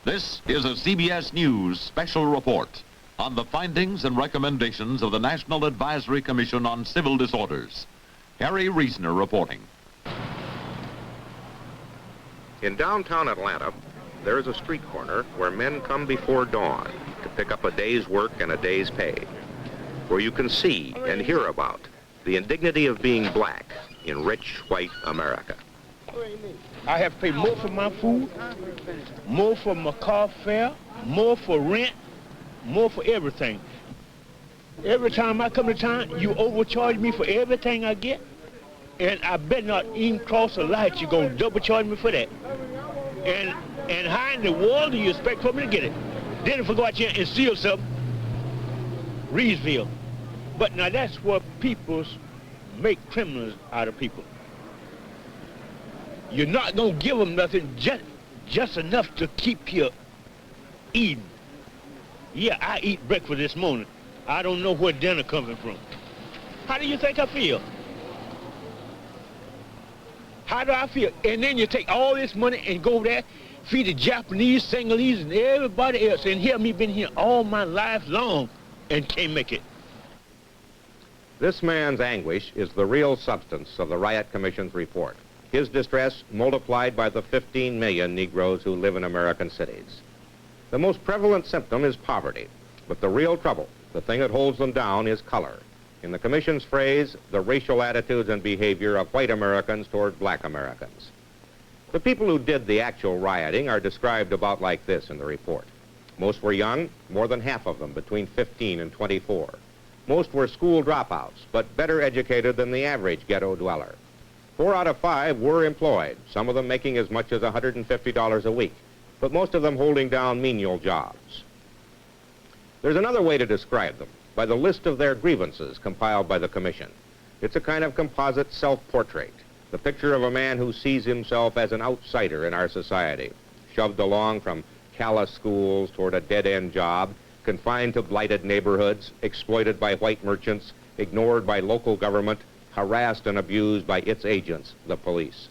This is a CBS News special report on the findings and recommendations of the National Advisory Commission on Civil Disorders. Harry Reisner reporting. In downtown Atlanta, there is a street corner where men come before dawn to pick up a day's work and a day's pay, where you can see and hear about the indignity of being black in rich white America. I have to pay more for my food, more for my car fare, more for rent, more for everything. Every time I come to town, you overcharge me for everything I get, and I better not even cross a light. You're going to double charge me for that. And how in the world do you expect for me to get it? Then if I go out here and steal something, Reedsville. But now that's where people make criminals out of people. You're not going to give them nothing, just enough to keep you eating. Yeah, I eat breakfast this morning. I don't know where dinner coming from. How do you think I feel? How do I feel? And then you take all this money and go there, feed the Japanese, Senegalese, and everybody else, and here me been here all my life long and can't make it. This man's anguish is the real substance of the Riot Commission's report. His distress multiplied by the 15 million Negroes who live in American cities. The most prevalent symptom is poverty, but the real trouble, the thing that holds them down, is color. In the Commission's phrase, the racial attitudes and behavior of white Americans toward black Americans. The people who did the actual rioting are described about like this in the report. Most were young, more than half of them between 15 and 24. Most were school dropouts, but better educated than the average ghetto dweller. 4 out of 5 were employed, some of them making as much as $150 a week, but most of them holding down menial jobs. There's another way to describe them, by the list of their grievances compiled by the Commission. It's a kind of composite self-portrait, the picture of a man who sees himself as an outsider in our society, shoved along from callous schools toward a dead-end job, confined to blighted neighborhoods, exploited by white merchants, ignored by local government, harassed and abused by its agents, the police.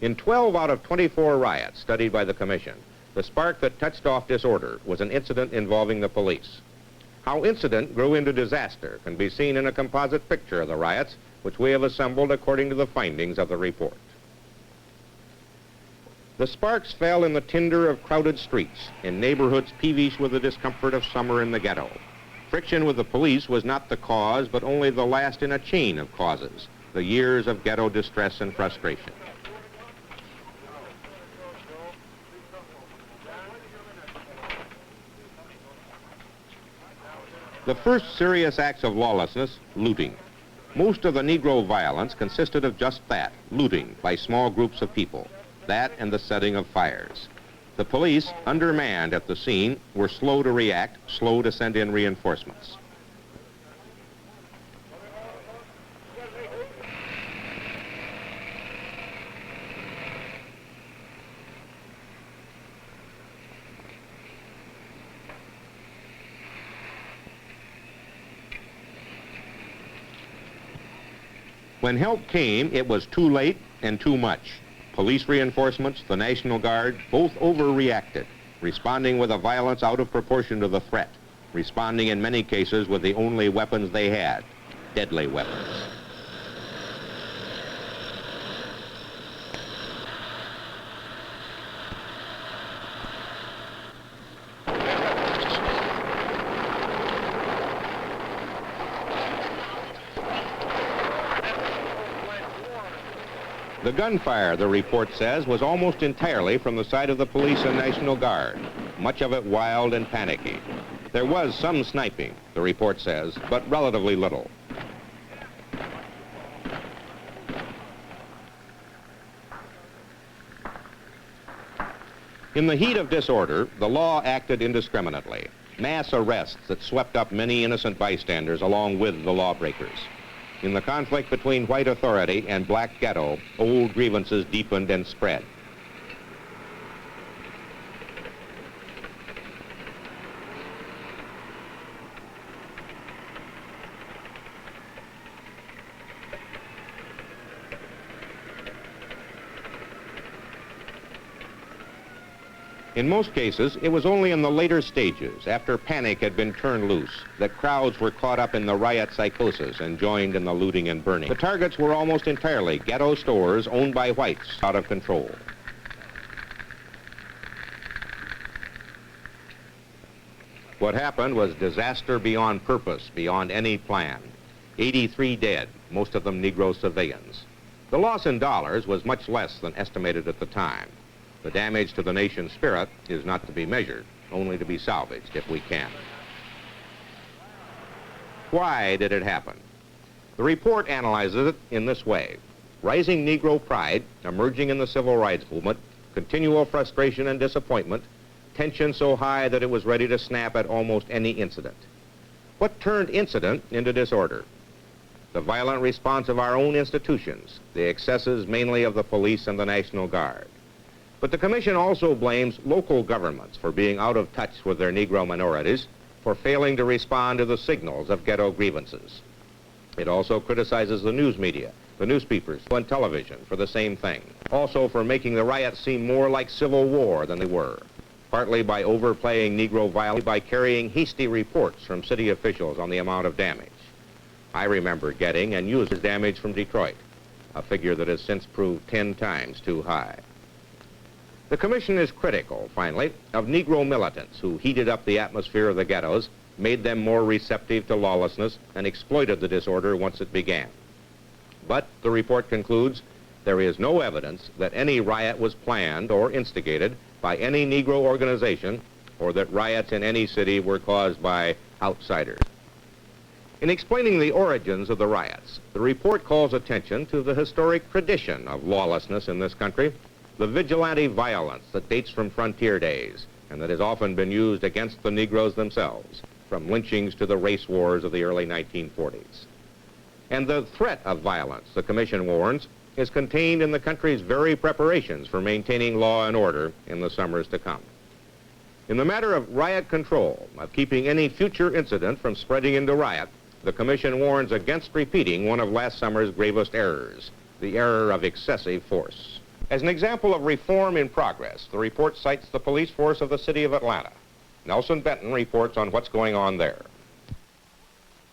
In 12 out of 24 riots studied by the Commission, the spark that touched off disorder was an incident involving the police. How incident grew into disaster can be seen in a composite picture of the riots, which we have assembled according to the findings of the report. The sparks fell in the tinder of crowded streets, in neighborhoods peevish with the discomfort of summer in the ghetto. Friction with the police was not the cause, but only the last in a chain of causes, the years of ghetto distress and frustration. The first serious acts of lawlessness, looting. Most of the Negro violence consisted of just that, looting by small groups of people, that and the setting of fires. The police, undermanned at the scene, were slow to react, slow to send in reinforcements. When help came, it was too late and too much. Police reinforcements, the National Guard, both overreacted, responding with a violence out of proportion to the threat, responding in many cases with the only weapons they had, deadly weapons. The gunfire, the report says, was almost entirely from the side of the police and National Guard, much of it wild and panicky. There was some sniping, the report says, but relatively little. In the heat of disorder, the law acted indiscriminately. Mass arrests that swept up many innocent bystanders along with the lawbreakers. In the conflict between white authority and black ghetto, old grievances deepened and spread. In most cases, it was only in the later stages, after panic had been turned loose, that crowds were caught up in the riot psychosis and joined in the looting and burning. The targets were almost entirely ghetto stores owned by whites, out of control. What happened was disaster beyond purpose, beyond any plan. 83 dead, most of them Negro civilians. The loss in dollars was much less than estimated at the time. The damage to the nation's spirit is not to be measured, only to be salvaged if we can. Why did it happen? The report analyzes it in this way. Rising Negro pride, emerging in the civil rights movement, continual frustration and disappointment, tension so high that it was ready to snap at almost any incident. What turned incident into disorder? The violent response of our own institutions, the excesses mainly of the police and the National Guard. But the Commission also blames local governments for being out of touch with their Negro minorities, for failing to respond to the signals of ghetto grievances. It also criticizes the news media, the newspapers, and television for the same thing. Also for making the riots seem more like civil war than they were, partly by overplaying Negro violence, by carrying hasty reports from city officials on the amount of damage. I remember getting and used damage from Detroit, a figure that has since proved 10 times too high. The Commission is critical, finally, of Negro militants who heated up the atmosphere of the ghettos, made them more receptive to lawlessness, and exploited the disorder once it began. But the report concludes there is no evidence that any riot was planned or instigated by any Negro organization, or that riots in any city were caused by outsiders. In explaining the origins of the riots, the report calls attention to the historic tradition of lawlessness in this country, the vigilante violence that dates from frontier days and that has often been used against the Negroes themselves, from lynchings to the race wars of the early 1940s. And the threat of violence, the Commission warns, is contained in the country's very preparations for maintaining law and order in the summers to come. In the matter of riot control, of keeping any future incident from spreading into riot, the Commission warns against repeating one of last summer's gravest errors, the error of excessive force. As an example of reform in progress, the report cites the police force of the city of Atlanta. Nelson Benton reports on what's going on there.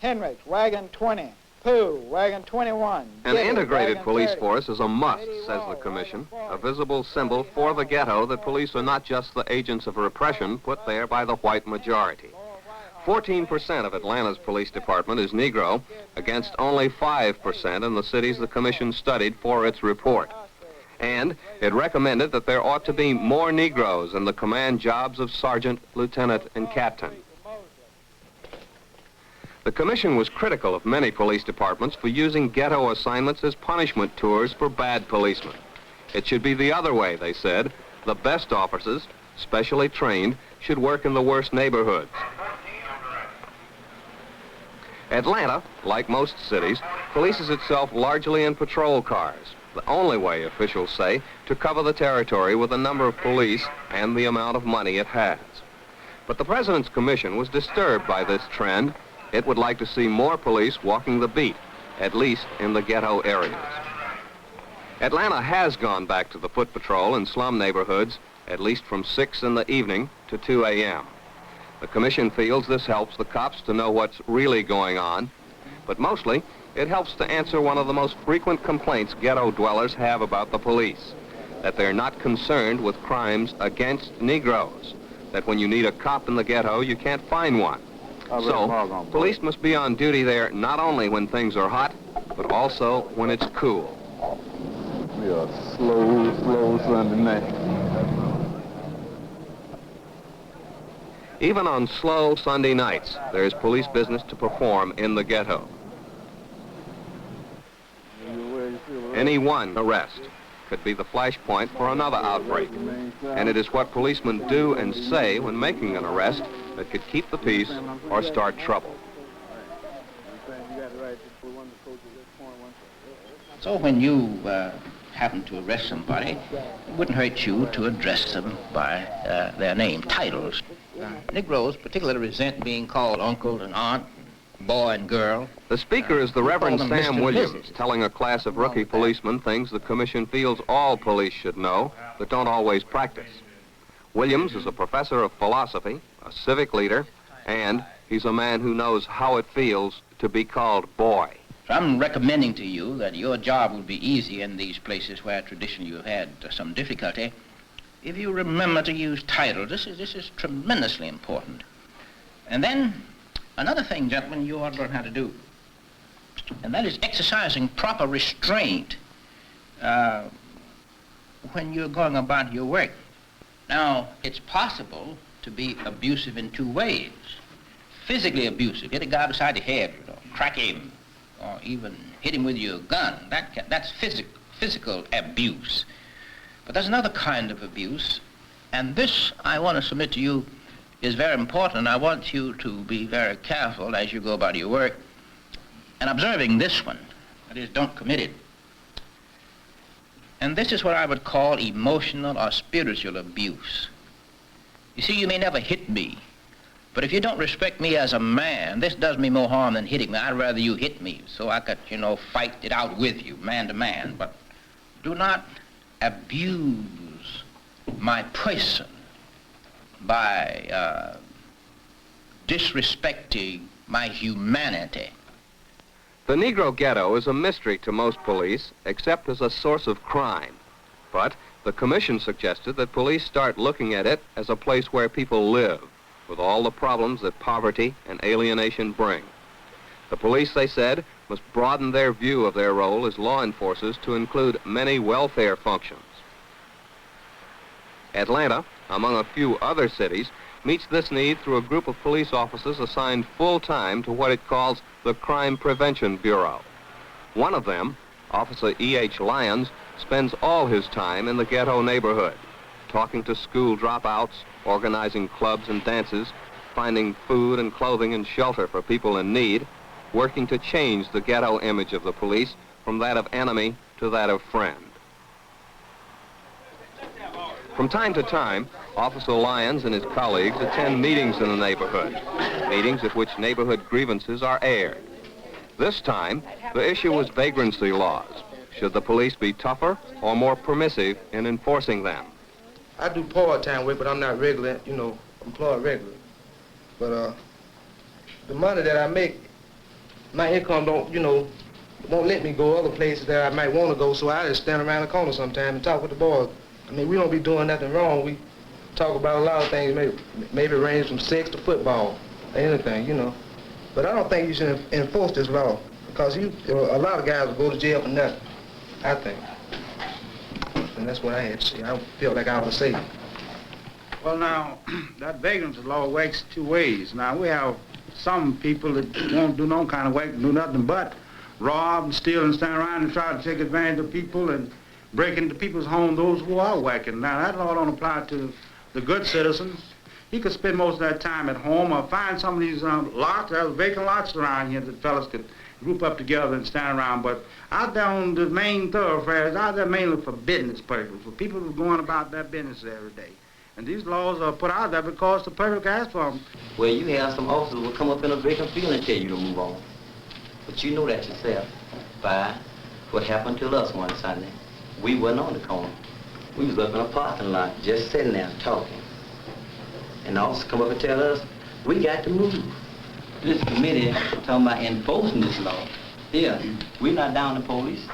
Henrich, wagon 20. Pooh, wagon 21. An Giddy, integrated wagon police 30. force is a must, says the Commission, a visible symbol for the ghetto that police are not just the agents of repression put there by the white majority. 14% of Atlanta's police department is Negro, against only 5% in the cities the Commission studied for its report. And it recommended that there ought to be more Negroes in the command jobs of sergeant, lieutenant, and captain. The Commission was critical of many police departments for using ghetto assignments as punishment tours for bad policemen. It should be the other way, they said. The best officers, specially trained, should work in the worst neighborhoods. Atlanta, like most cities, polices itself largely in patrol cars, the only way, officials say, to cover the territory with the number of police and the amount of money it has. But the President's Commission was disturbed by this trend. It would like to see more police walking the beat, at least in the ghetto areas. Atlanta has gone back to the foot patrol in slum neighborhoods, at least from 6 in the evening to 2 a.m. The Commission feels this helps the cops to know what's really going on, but mostly it helps to answer one of the most frequent complaints ghetto dwellers have about the police, that they're not concerned with crimes against Negroes, that when you need a cop in the ghetto, you can't find one. So, police must be on duty there not only when things are hot, but also when it's cool. We are slow Sunday night. Even on slow Sunday nights, there's police business to perform in the ghetto. Any one arrest could be the flashpoint for another outbreak. And it is what policemen do and say when making an arrest that could keep the peace or start trouble. So when you happen to arrest somebody, it wouldn't hurt you to address them by their name, titles. Negroes particularly resent being called uncle and aunt, boy and girl. The speaker is the Reverend call them Sam Mr. and Williams, Mrs. telling a class of rookie policemen things the Commission feels all police should know, but don't always practice. Williams is a professor of philosophy, a civic leader, and he's a man who knows how it feels to be called boy. So I'm recommending to you that your job will be easy in these places where traditionally you had some difficulty. If you remember to use titles, this is tremendously important. And then another thing, gentlemen, you ought to learn how to do, and that is exercising proper restraint when you're going about your work. Now, it's possible to be abusive in two ways. Physically abusive, hit a guy beside the head, crack him, or even hit him with your gun. That's physical abuse. But there's another kind of abuse, and this, I want to submit to you, is very important. I want you to be very careful as you go about your work and observing this one. That is, don't commit it. And this is what I would call emotional or spiritual abuse. You see, you may never hit me, but if you don't respect me as a man, this does me more harm than hitting me. I'd rather you hit me so I could, fight it out with you, man to man. But do not abuse my person by disrespecting my humanity. The Negro ghetto is a mystery to most police, except as a source of crime. But the commission suggested that police start looking at it as a place where people live, with all the problems that poverty and alienation bring. The police, they said, must broaden their view of their role as law enforcers to include many welfare functions. Atlanta, among a few other cities, meets this need through a group of police officers assigned full-time to what it calls the Crime Prevention Bureau. One of them, Officer E.H. Lyons, spends all his time in the ghetto neighborhood, talking to school dropouts, organizing clubs and dances, finding food and clothing and shelter for people in need, working to change the ghetto image of the police from that of enemy to that of friend. From time to time, Officer Lyons and his colleagues attend meetings in the neighborhood, meetings at which neighborhood grievances are aired. This time, the issue was vagrancy laws. Should the police be tougher or more permissive in enforcing them? I do part-time work, but I'm not regular, employed regular. But the money that I make, my income won't let me go other places that I might want to go, so I just stand around the corner sometime and talk with the boys. I mean, we don't be doing nothing wrong. We talk about a lot of things, maybe range from sex to football, or anything, But I don't think you should enforce this law, because a lot of guys will go to jail for nothing, I think. And that's what I had to say. I feel like I ought to say. Well, now, that vagrancy law works two ways. Now, we have some people that won't do no kind of work, do nothing but rob and steal and stand around and try to take advantage of people and break into people's homes, those who are working. Now, that law don't apply to the good citizens. He could spend most of that time at home or find some of these lots, there's vacant lots around here that fellas could group up together and stand around. But out there on the main thoroughfares, out there mainly for business purposes, for people who are going about their business every day. And these laws are put out there because the public asks for them. Well, you have some officers who will come up in a vacant field and tell you to move on. But you know that yourself by what happened to us one Sunday. We wasn't on the corner. We was up in a parking lot, just sitting there talking. And the officers come up and tell us, we got to move. This committee talking about enforcing this law. Here, we're not down the police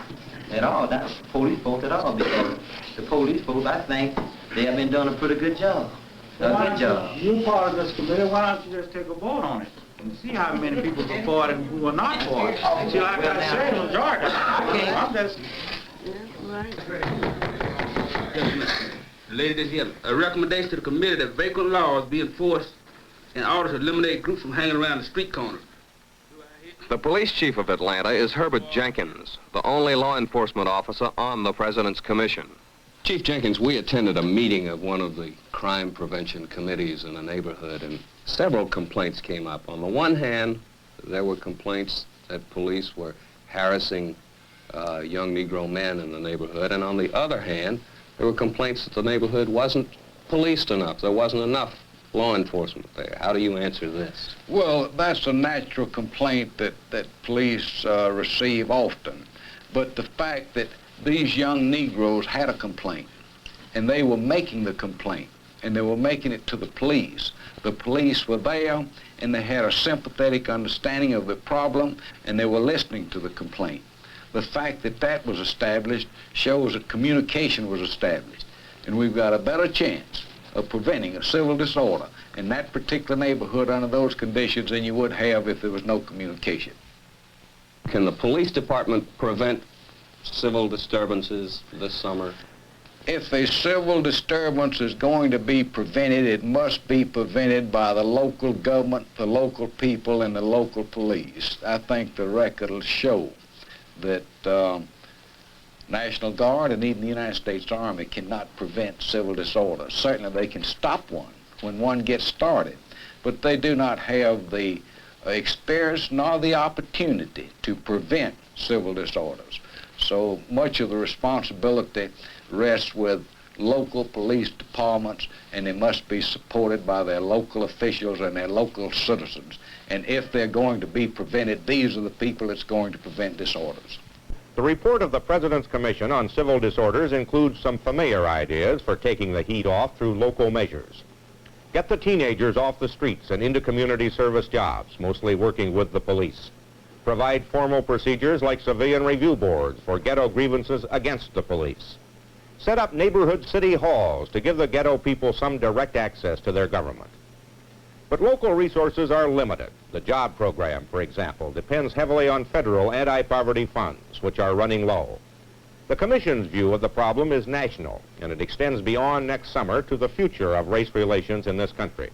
at all, not police folks at all, because the police folks, I think, they have been doing a pretty good job. You part of this committee, why don't you just take a vote on it and see how many people are for it and who are not for it? See, like I said, majority. I'm just... Ladies, here, a recommendation to the committee that vacant laws be enforced in order to eliminate groups from hanging around the street corners. The police chief of Atlanta is Herbert Jenkins, the only law enforcement officer on the President's Commission. Chief Jenkins, we attended a meeting of one of the crime prevention committees in the neighborhood, and several complaints came up. On the one hand, there were complaints that police were harassing young Negro men in the neighborhood, and on the other hand, there were complaints that the neighborhood wasn't policed enough. There wasn't enough law enforcement there. How do you answer this? Well, that's a natural complaint that police receive often. But the fact that these young Negroes had a complaint, and they were making the complaint, and they were making it to the police. The police were there, and they had a sympathetic understanding of the problem, and they were listening to the complaint. The fact that that was established shows that communication was established, and we've got a better chance of preventing a civil disorder in that particular neighborhood under those conditions than you would have if there was no communication. Can the police department prevent civil disturbances this summer? If a civil disturbance is going to be prevented, it must be prevented by the local government, the local people, and the local police. I think the record will show that National Guard and even the United States Army cannot prevent civil disorder. Certainly they can stop one when one gets started, but they do not have the experience nor the opportunity to prevent civil disorders. So much of the responsibility rests with local police departments, and they must be supported by their local officials and their local citizens. And if they're going to be prevented, these are the people that's going to prevent disorders. The report of the President's Commission on Civil Disorders includes some familiar ideas for taking the heat off through local measures. Get the teenagers off the streets and into community service jobs, mostly working with the police. Provide formal procedures like civilian review boards for ghetto grievances against the police. Set up neighborhood city halls to give the ghetto people some direct access to their government. But local resources are limited. The job program, for example, depends heavily on federal anti-poverty funds, which are running low. The Commission's view of the problem is national, and it extends beyond next summer to the future of race relations in this country.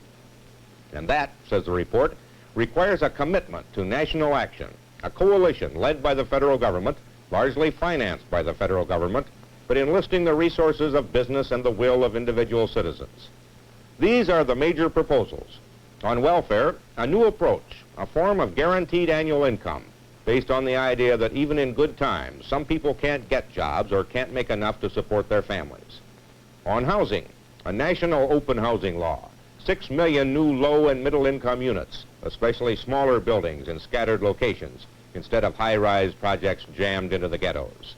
And that, says the report, requires a commitment to national action, a coalition led by the federal government, largely financed by the federal government, but enlisting the resources of business and the will of individual citizens. These are the major proposals. On welfare, a new approach, a form of guaranteed annual income, based on the idea that even in good times, some people can't get jobs or can't make enough to support their families. On housing, a national open housing law, 6 million new low and middle income units, especially smaller buildings in scattered locations, instead of high-rise projects jammed into the ghettos.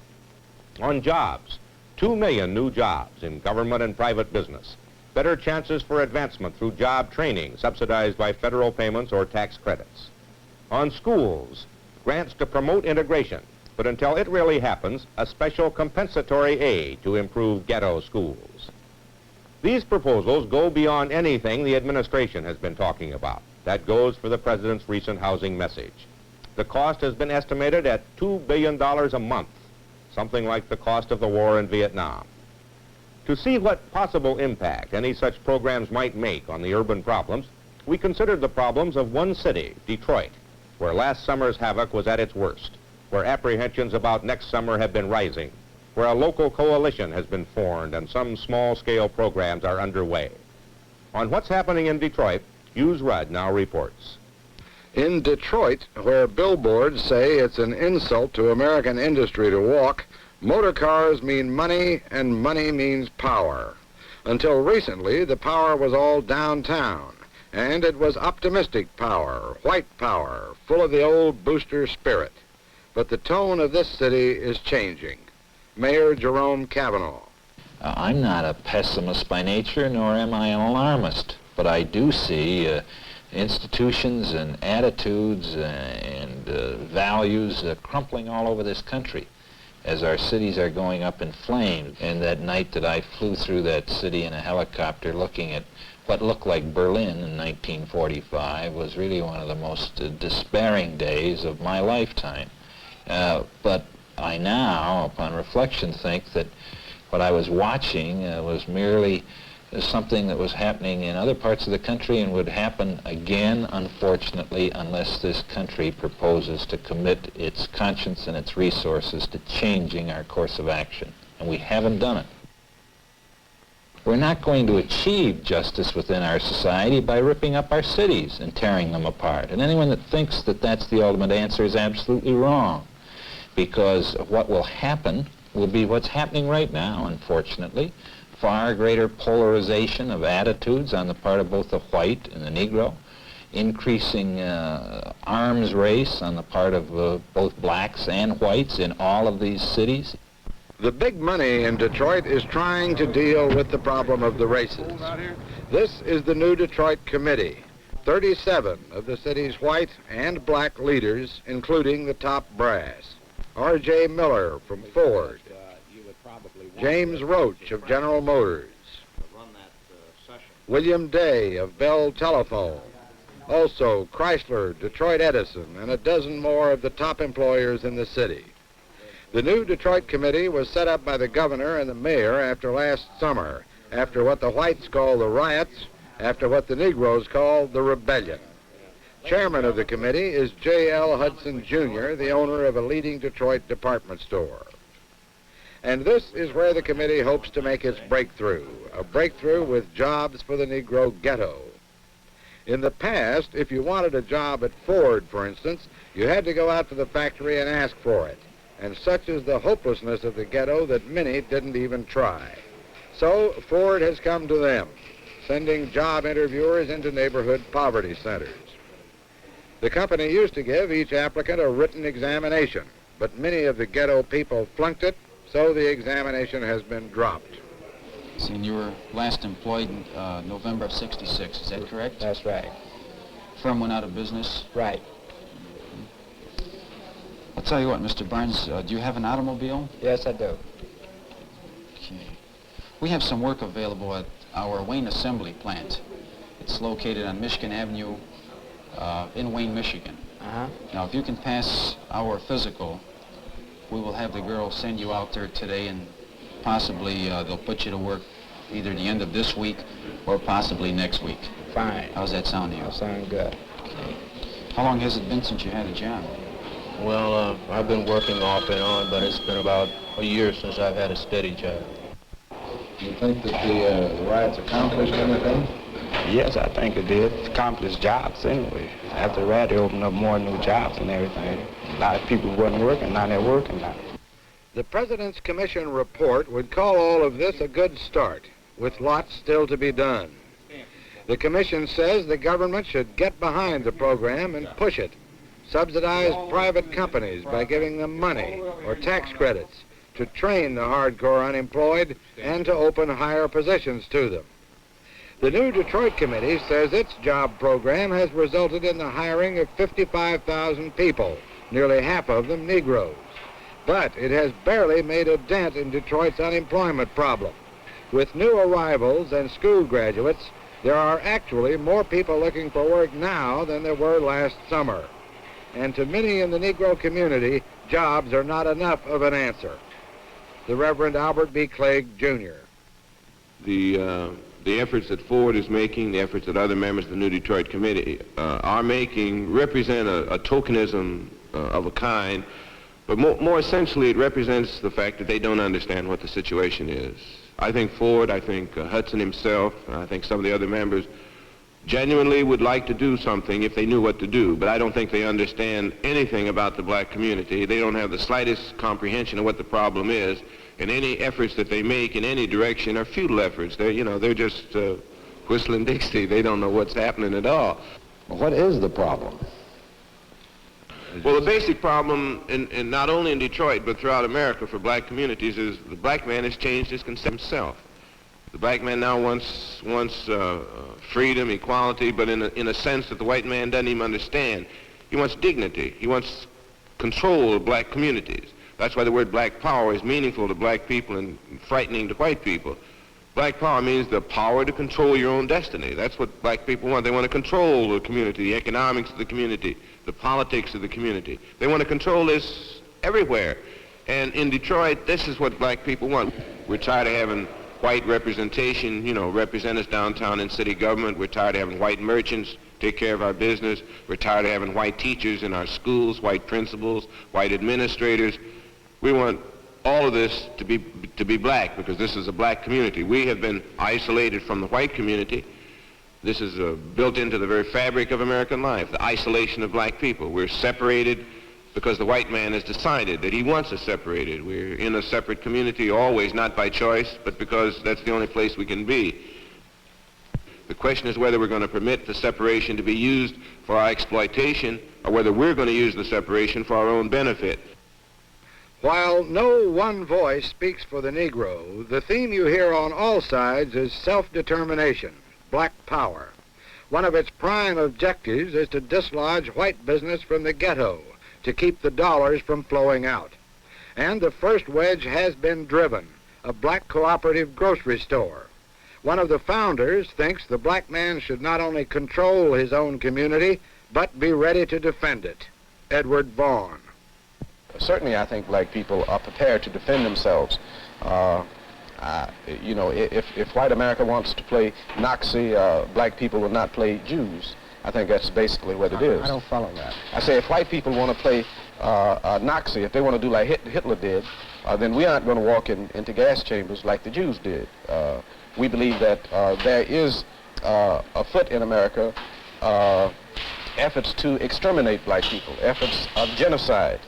On jobs, 2 million new jobs in government and private business, better chances for advancement through job training subsidized by federal payments or tax credits. On schools, grants to promote integration, but until it really happens, a special compensatory aid to improve ghetto schools. These proposals go beyond anything the administration has been talking about. That goes for the President's recent housing message. The cost has been estimated at $2 billion a month, something like the cost of the war in Vietnam. To see what possible impact any such programs might make on the urban problems, we considered the problems of one city, Detroit, where last summer's havoc was at its worst, where apprehensions about next summer have been rising, where a local coalition has been formed and some small-scale programs are underway. On what's happening in Detroit, Hughes Rudd now reports. In Detroit, where billboards say it's an insult to American industry to walk, motor cars mean money and money means power. Until recently, the power was all downtown, and it was optimistic power, white power, full of the old booster spirit. But the tone of this city is changing. Mayor Jerome Cavanaugh. I'm not a pessimist by nature, nor am I an alarmist, but I do see institutions and attitudes and values crumpling all over this country as our cities are going up in flames. And that night that I flew through that city in a helicopter looking at what looked like Berlin in 1945 was really one of the most despairing days of my lifetime. But I now, upon reflection, think that what I was watching was merely something that was happening in other parts of the country and would happen again, unfortunately, unless this country proposes to commit its conscience and its resources to changing our course of action. And we haven't done it. We're not going to achieve justice within our society by ripping up our cities and tearing them apart. And anyone that thinks that that's the ultimate answer is absolutely wrong, because what will happen will be what's happening right now, unfortunately. Far greater polarization of attitudes on the part of both the white and the Negro, increasing arms race on the part of both blacks and whites in all of these cities. The big money in Detroit is trying to deal with the problem of the races. This is the new Detroit Committee. 37 of the city's white and black leaders, including the top brass. R.J. Miller from Ford. James Roach of General Motors. William Day of Bell Telephone. Also Chrysler, Detroit Edison, and a dozen more of the top employers in the city. The new Detroit Committee was set up by the governor and the mayor after last summer, after what the whites call the riots, after what the Negroes call the rebellion. Chairman of the committee is J.L. Hudson, Jr., the owner of a leading Detroit department store. And this is where the committee hopes to make its breakthrough, a breakthrough with jobs for the Negro ghetto. In the past, if you wanted a job at Ford, for instance, you had to go out to the factory and ask for it. And such is the hopelessness of the ghetto that many didn't even try. So Ford has come to them, sending job interviewers into neighborhood poverty centers. The company used to give each applicant a written examination, but many of the ghetto people flunked it, so the examination has been dropped. And you were last employed in November of '66, is that correct? That's right. Firm went out of business? Right. I'll tell you what, Mr. Barnes, do you have an automobile? Yes, I do. Okay. We have some work available at our Wayne Assembly plant. It's located on Michigan Avenue in Wayne, Michigan. Now, if you can pass our physical, we will have the girls send you out there today, and possibly they'll put you to work either the end of this week or possibly next week. Fine. How's that sound to you? That sounds good. Okay. How long has it been since you had a job? Well, I've been working off and on, but it's been about a year since I've had a steady job. Do you think that the riots accomplished anything? Yes, I think it did. It accomplished jobs anyway. After the riot, they opened up more new jobs and everything. A lot of people wasn't working, now they're working now. The President's Commission report would call all of this a good start, with lots still to be done. The Commission says the government should get behind the program and push it. Subsidize private companies by giving them money or tax credits to train the hardcore unemployed and to open higher positions to them. The new Detroit Committee says its job program has resulted in the hiring of 55,000 people, nearly half of them Negroes. But it has barely made a dent in Detroit's unemployment problem. With new arrivals and school graduates, there are actually more people looking for work now than there were last summer. And to many in the Negro community, jobs are not enough of an answer. The Reverend Albert B. Clegg, Jr. The efforts that Ford is making, the efforts that other members of the New Detroit Committee are making represent a tokenism of a kind, but more essentially it represents the fact that they don't understand what the situation is. I think Ford, I think Hudson himself, and I think some of the other members genuinely would like to do something if they knew what to do, but I don't think they understand anything about the black community. They don't have the slightest comprehension of what the problem is, and any efforts that they make in any direction are futile efforts. They're just whistling Dixie. They don't know what's happening at all. What is the problem? Well, the basic problem, in not only in Detroit, but throughout America for black communities, is the black man has changed his concept himself. The black man now wants freedom, equality, but in a sense that the white man doesn't even understand. He wants dignity. He wants control of black communities. That's why the word black power is meaningful to black people and frightening to white people. Black power means the power to control your own destiny. That's what black people want. They want to control the community, the economics of the community, the politics of the community. They want to control this everywhere. And in Detroit, this is what black people want. We're tired of having white representation, represent us downtown in city government. We're tired of having white merchants take care of our business. We're tired of having white teachers in our schools, white principals, white administrators. We want all of this to be black, because this is a black community. We have been isolated from the white community. This is built into the very fabric of American life, the isolation of black people. We're separated because the white man has decided that he wants us separated. We're in a separate community always, not by choice, but because that's the only place we can be. The question is whether we're going to permit the separation to be used for our exploitation, or whether we're going to use the separation for our own benefit. While no one voice speaks for the Negro, the theme you hear on all sides is self-determination, black power. One of its prime objectives is to dislodge white business from the ghetto, to keep the dollars from flowing out. And the first wedge has been driven, a black cooperative grocery store. One of the founders thinks the black man should not only control his own community, but be ready to defend it. Edward Vaughn. Certainly, I think black people are prepared to defend themselves. You know, if white America wants to play Nazi, black people will not play Jews. I think that's basically what it is. I don't follow that. I say if white people want to play Nazi, if they want to do like Hitler did, then we aren't going to walk into gas chambers like the Jews did. We believe that there is afoot in America efforts to exterminate black people, efforts of genocide.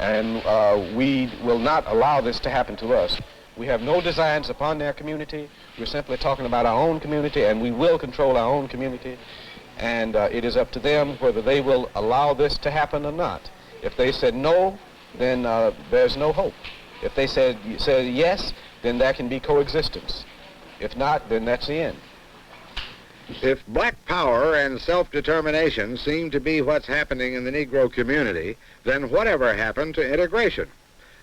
And we will not allow this to happen to us. We have no designs upon their community. We're simply talking about our own community, and we will control our own community. And it is up to them whether they will allow this to happen or not. If they said no, then there's no hope. If they said yes, then there can be coexistence. If not, then that's the end. If black power and self-determination seem to be what's happening in the Negro community, then whatever happened to integration?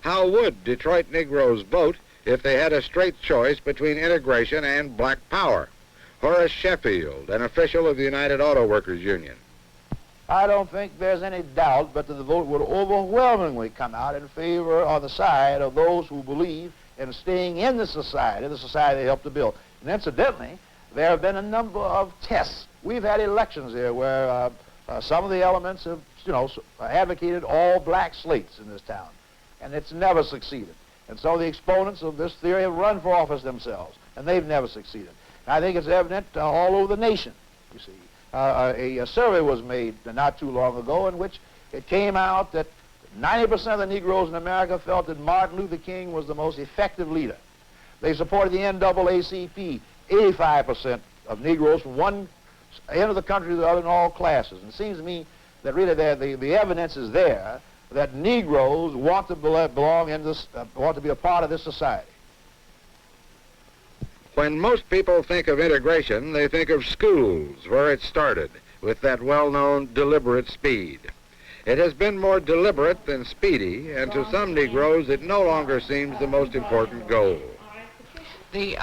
How would Detroit Negroes vote if they had a straight choice between integration and black power? Horace Sheffield, an official of the United Auto Workers Union. I don't think there's any doubt but that the vote would overwhelmingly come out in favor on the side of those who believe in staying in the society they helped to build. And incidentally, there have been a number of tests. We've had elections here where some of the elements have, advocated all black slates in this town, and it's never succeeded. And so the exponents of this theory have run for office themselves, and they've never succeeded. And I think it's evident all over the nation, you see. A survey was made not too long ago in which it came out that 90% of the Negroes in America felt that Martin Luther King was the most effective leader. They supported the NAACP. 85% of Negroes from one end of the country to the other in all classes. And it seems to me that really the evidence is there that Negroes want to belong in this, want to be a part of this society. When most people think of integration, they think of schools, where it started, with that well-known deliberate speed. It has been more deliberate than speedy, and to some Negroes, it no longer seems the most important goal. The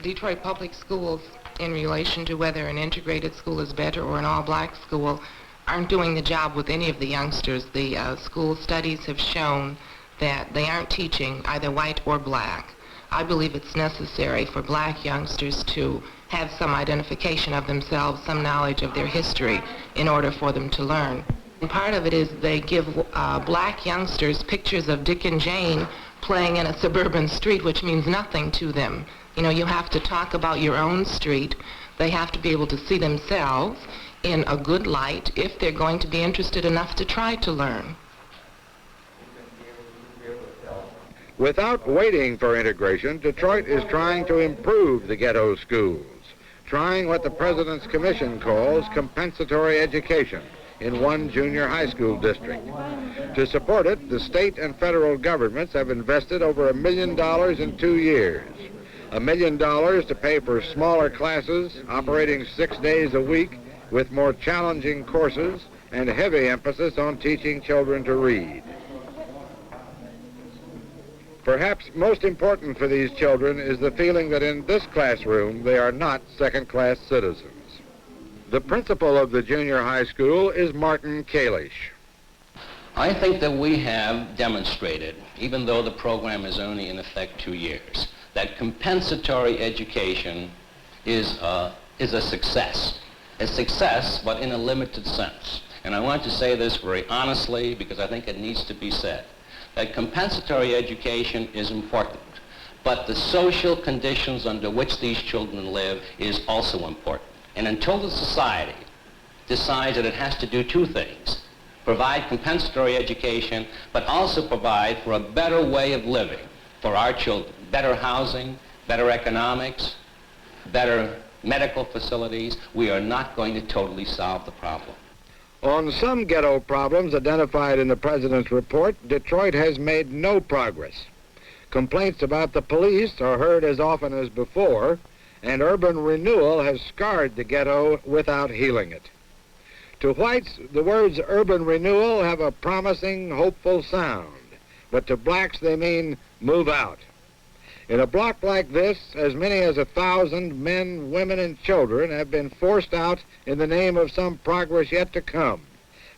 Detroit public schools, in relation to whether an integrated school is better or an all-black school, aren't doing the job with any of the youngsters. The school studies have shown that they aren't teaching either white or black. I believe it's necessary for black youngsters to have some identification of themselves, some knowledge of their history in order for them to learn. And part of it is they give black youngsters pictures of Dick and Jane playing in a suburban street, which means nothing to them. You know, you have to talk about your own street. They have to be able to see themselves in a good light if they're going to be interested enough to try to learn. Without waiting for integration, Detroit is trying to improve the ghetto schools, trying what the President's Commission calls compensatory education in one junior high school district. To support it, the state and federal governments have invested over $1 million in 2 years. $1 million to pay for smaller classes, operating 6 days a week, with more challenging courses and heavy emphasis on teaching children to read. Perhaps most important for these children is the feeling that in this classroom they are not second-class citizens. The principal of the junior high school is Martin Kalish. I think that we have demonstrated, even though the program is only in effect 2 years, that compensatory education is a success. A success, but in a limited sense. And I want to say this very honestly because I think it needs to be said. That compensatory education is important, but the social conditions under which these children live is also important. And until the society decides that it has to do 2 things, provide compensatory education, but also provide for a better way of living for our children, better housing, better economics, better medical facilities, we are not going to totally solve the problem. On some ghetto problems identified in the president's report, Detroit has made no progress. Complaints about the police are heard as often as before, and urban renewal has scarred the ghetto without healing it. To whites, the words urban renewal have a promising, hopeful sound, but to blacks they mean move out. In a block like this, as many as 1,000 men, women, and children have been forced out in the name of some progress yet to come,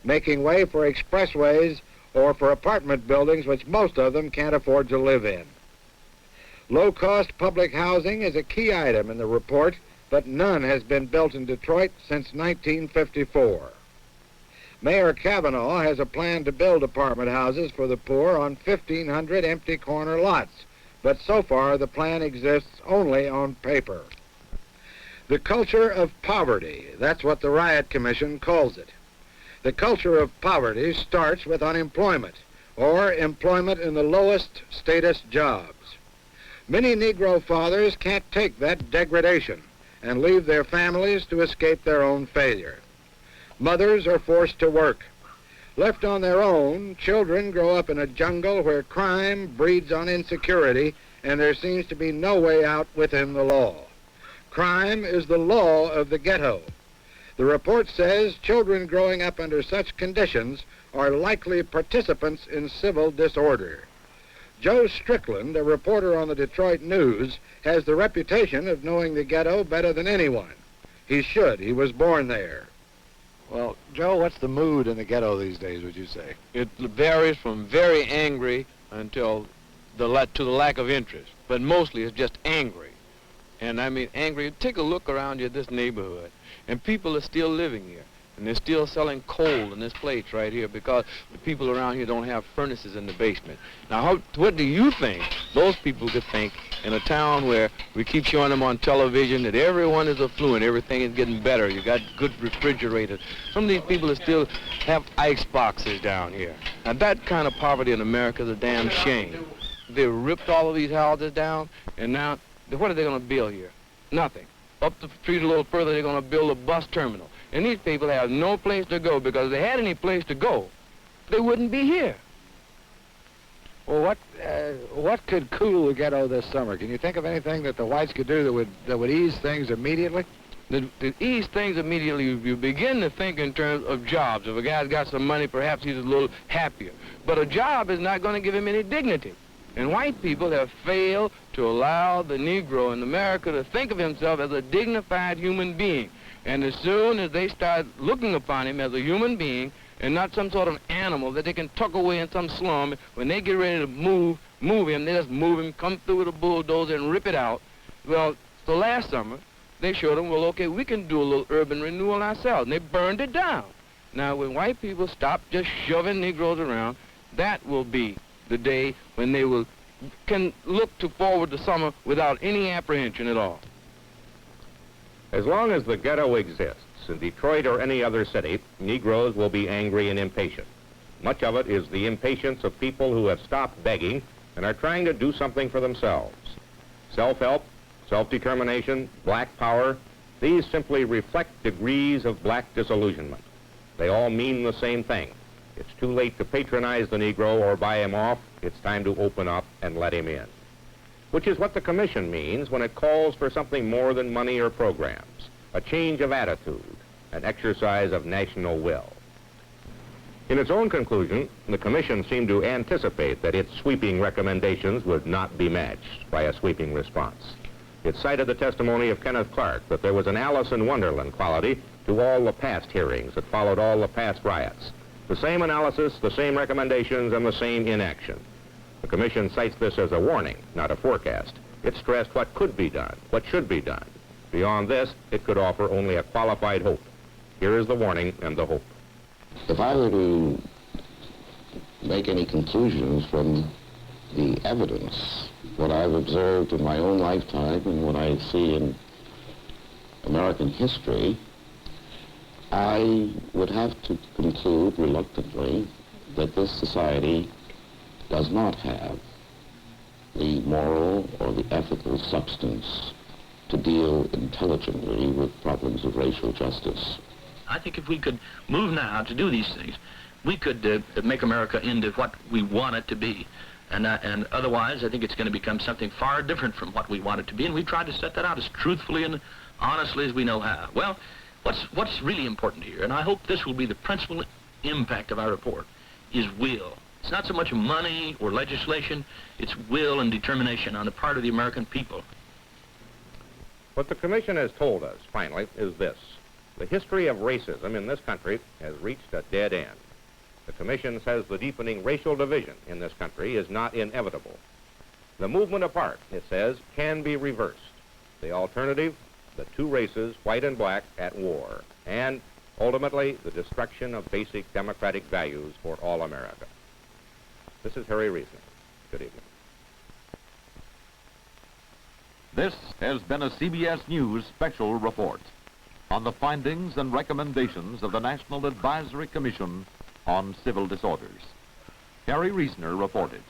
making way for expressways or for apartment buildings which most of them can't afford to live in. Low-cost public housing is a key item in the report, but none has been built in Detroit since 1954. Mayor Kavanaugh has a plan to build apartment houses for the poor on 1,500 empty corner lots, but so far the plan exists only on paper. The culture of poverty, that's what the Riot Commission calls it. The culture of poverty starts with unemployment, or employment in the lowest status jobs. Many Negro fathers can't take that degradation and leave their families to escape their own failure. Mothers are forced to work. Left on their own, children grow up in a jungle where crime breeds on insecurity, and there seems to be no way out within the law. Crime is the law of the ghetto. The report says children growing up under such conditions are likely participants in civil disorder. Joe Strickland, a reporter on the Detroit News, has the reputation of knowing the ghetto better than anyone. He should. He was born there. Well, Joe, what's the mood in the ghetto these days, would you say? It varies from very angry until to the lack of interest, but mostly it's just angry. And I mean angry. Take a look around you at this neighborhood, and people are still living here, and they're still selling coal in this place right here because the people around here don't have furnaces in the basement. Now, what do you think those people could think in a town where we keep showing them on television that everyone is affluent, everything is getting better, you got good refrigerators. Some of these people still have ice boxes down here. Now, that kind of poverty in America is a damn shame. They ripped all of these houses down, and now, what are they going to build here? Nothing. Up the street a little further, they're going to build a bus terminal. And these people have no place to go, because if they had any place to go, they wouldn't be here. Well, what could cool the ghetto this summer? Can you think of anything that the whites could do that would ease things immediately? To ease things immediately, you begin to think in terms of jobs. If a guy's got some money, perhaps he's a little happier. But a job is not going to give him any dignity. And white people have failed to allow the Negro in America to think of himself as a dignified human being. And as soon as they start looking upon him as a human being and not some sort of animal that they can tuck away in some slum, when they get ready to move him, they just move him, come through with a bulldozer and rip it out. Well, so last summer, they showed them, well, okay, we can do a little urban renewal ourselves, and they burned it down. Now, when white people stop just shoving Negroes around, that will be the day when they can look forward to summer without any apprehension at all. As long as the ghetto exists, in Detroit or any other city, Negroes will be angry and impatient. Much of it is the impatience of people who have stopped begging and are trying to do something for themselves. Self-help, self-determination, black power, these simply reflect degrees of black disillusionment. They all mean the same thing. It's too late to patronize the Negro or buy him off. It's time to open up and let him in. Which is what the Commission means when it calls for something more than money or programs, a change of attitude, an exercise of national will. In its own conclusion, the Commission seemed to anticipate that its sweeping recommendations would not be matched by a sweeping response. It cited the testimony of Kenneth Clark that there was an Alice in Wonderland quality to all the past hearings that followed all the past riots. The same analysis, the same recommendations, and the same inaction. The Commission cites this as a warning, not a forecast. It stressed what could be done, what should be done. Beyond this, it could offer only a qualified hope. Here is the warning and the hope. If I were to make any conclusions from the evidence, what I've observed in my own lifetime and what I see in American history, I would have to conclude reluctantly that this society does not have the moral or the ethical substance to deal intelligently with problems of racial justice. I think if we could move now to do these things, we could make America into what we want it to be. And otherwise, I think it's going to become something far different from what we want it to be, and we tried to set that out as truthfully and honestly as we know how. Well, what's really important here, and I hope this will be the principal impact of our report, is will. It's not so much money or legislation, it's will and determination on the part of the American people. What the Commission has told us, finally, is this. The history of racism in this country has reached a dead end. The Commission says the deepening racial division in this country is not inevitable. The movement apart, it says, can be reversed. The alternative, the two races, white and black, at war. And, ultimately, the destruction of basic democratic values for all America. This is Harry Reisner. Good evening. This has been a CBS News special report on the findings and recommendations of the National Advisory Commission on Civil Disorders. Harry Reisner reported.